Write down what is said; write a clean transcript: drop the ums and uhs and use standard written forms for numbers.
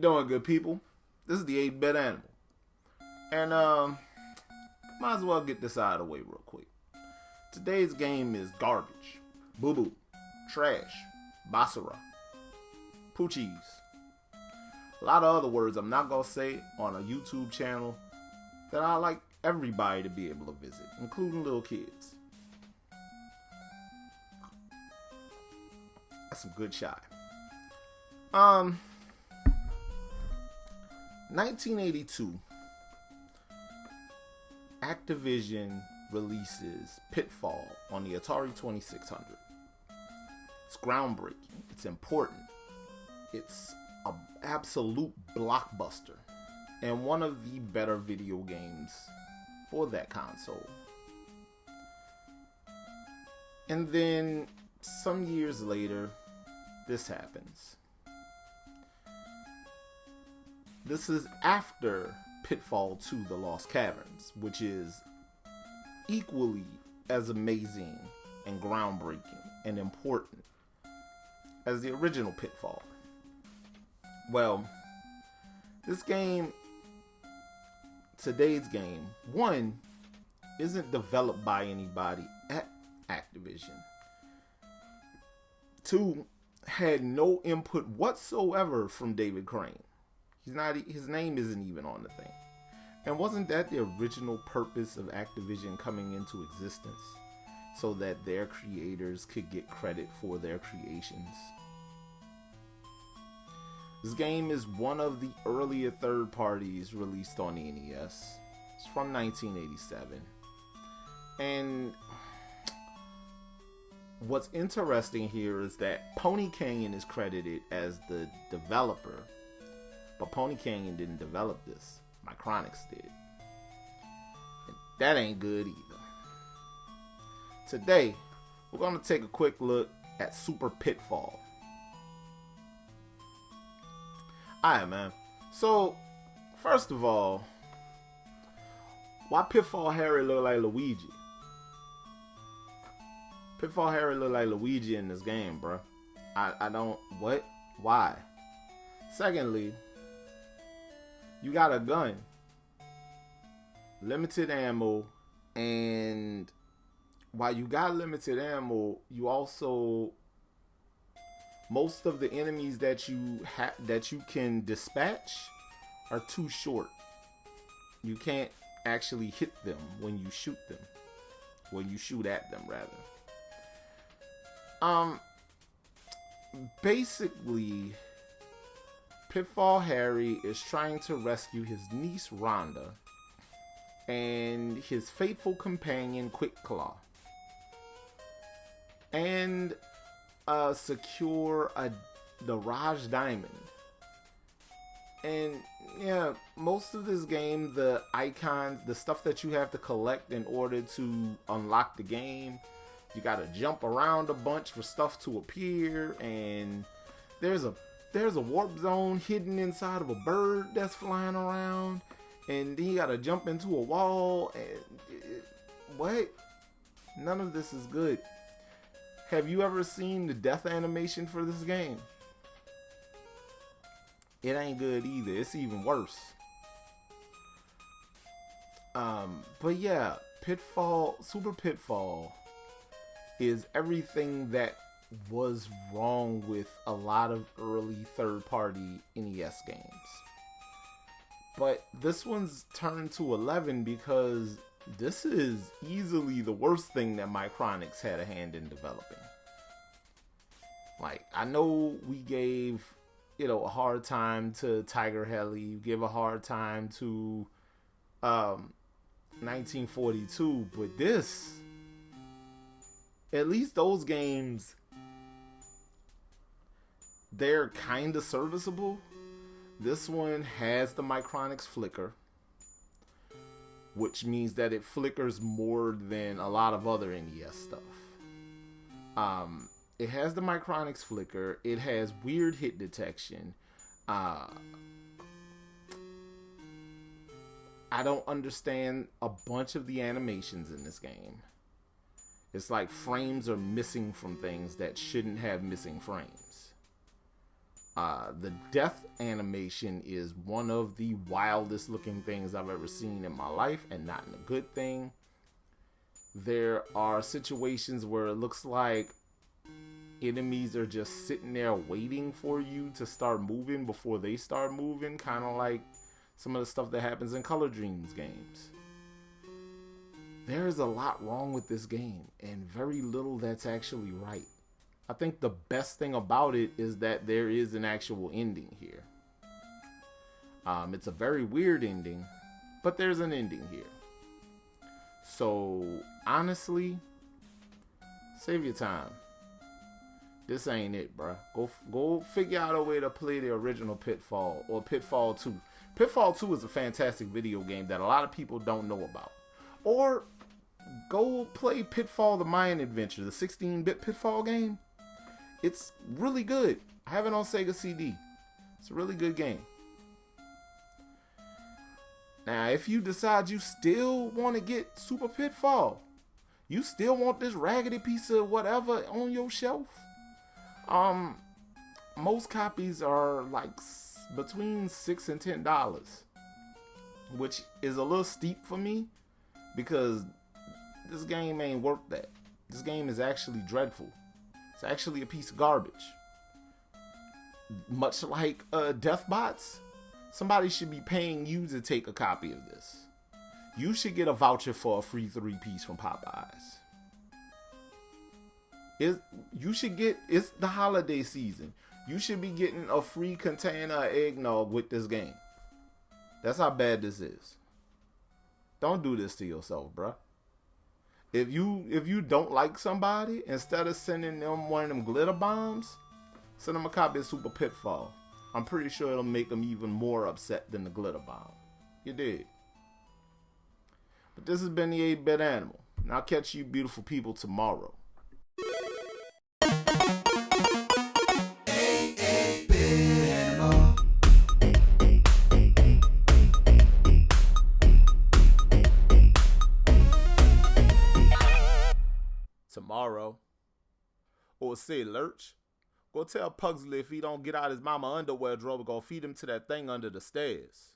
doing, good people? This is the 8-Bit Animal. And, might as well get this out of the way real quick. Today's game is garbage, boo-boo, trash, basura, poochies. A lot of other words I'm not going to say on a YouTube channel that I like everybody to be able to visit, including little kids. That's some good shot. 1982, Activision releases Pitfall on the Atari 2600. It's groundbreaking. It's important. It's an absolute blockbuster and one of the better video games for that console. And then some years later, this happens. This is after Pitfall 2: The Lost Caverns, which is equally as amazing and groundbreaking and important as the original Pitfall. Well, this game, today's game, one, isn't developed by anybody at Activision. Two, had no input whatsoever from David Crane. His name isn't even on the thing. And wasn't that the original purpose of Activision coming into existence? So that their creators could get credit for their creations? This game is one of the earlier third parties released on the NES. It's from 1987. And what's interesting here is that Pony Canyon is credited as the developer, but Pony Canyon didn't develop this. Micronix did. And that ain't good either. Today, we're going to take a quick look at Super Pitfall. Alright, man. So, first of all, why Pitfall Harry look like Luigi? Pitfall Harry look like Luigi in this game, bro. I don't... What? Why? Secondly, you got a gun, limited ammo, and while you got limited ammo, you also, most of the enemies that you can dispatch are too short. You can't actually hit them when you shoot them. When you shoot at them, rather. Basically, Pitfall Harry is trying to rescue his niece Rhonda and his faithful companion Quick Claw, and secure the Raj Diamond. And yeah, most of this game, the icons, the stuff that you have to collect in order to unlock the game, you gotta jump around a bunch for stuff to appear, and there's a warp zone hidden inside of a bird that's flying around, and then you gotta jump into a wall, and what? None of this is good. Have you ever seen the death animation for this game? It ain't good either. It's even worse. But yeah, Super Pitfall is everything that was wrong with a lot of early third-party NES games. But this one's turned to 11 because this is easily the worst thing that Micronix had a hand in developing. Like, I know we gave, a hard time to Tiger Heli, give a hard time to 1942, but this, at least those games, they're kind of serviceable. This one has the Micronix flicker, which means that it flickers more than a lot of other NES stuff. It has the Micronix flicker. It has weird hit detection. I don't understand a bunch of the animations in this game. It's like frames are missing from things that shouldn't have missing frames. The death animation is one of the wildest looking things I've ever seen in my life, and not in a good thing. There are situations where it looks like enemies are just sitting there waiting for you to start moving before they start moving, kind of like some of the stuff that happens in Color Dreams games. There's a lot wrong with this game, and very little that's actually right. I think the best thing about it is that there is an actual ending here. It's a very weird ending, but there's an ending here. So, honestly, save your time. This ain't it, bruh. Go figure out a way to play the original Pitfall or Pitfall 2. Pitfall 2 is a fantastic video game that a lot of people don't know about. Or go play Pitfall the Mayan Adventure, the 16-bit Pitfall game. It's really good. I have it on Sega CD. It's a really good game. Now, if you decide you still want to get Super Pitfall, you still want this raggedy piece of whatever on your shelf, most copies are like between $6 and $10, which is a little steep for me because this game ain't worth that. This game is actually dreadful. It's actually a piece of garbage. Much like Deathbots, somebody should be paying you to take a copy of this. You should get a voucher for a free 3-piece from Popeyes. It's the holiday season. You should be getting a free container of eggnog with this game. That's how bad this is. Don't do this to yourself, bruh. If you don't like somebody, instead of sending them one of them glitter bombs, send them a copy of Super Pitfall. I'm pretty sure it'll make them even more upset than the glitter bomb. You did. But this has been the 8-Bit Animal, and I'll catch you beautiful people tomorrow. Tomorrow. Or say, Lurch, go tell Pugsley if he don't get out his mama underwear drawer, we're gonna feed him to that thing under the stairs.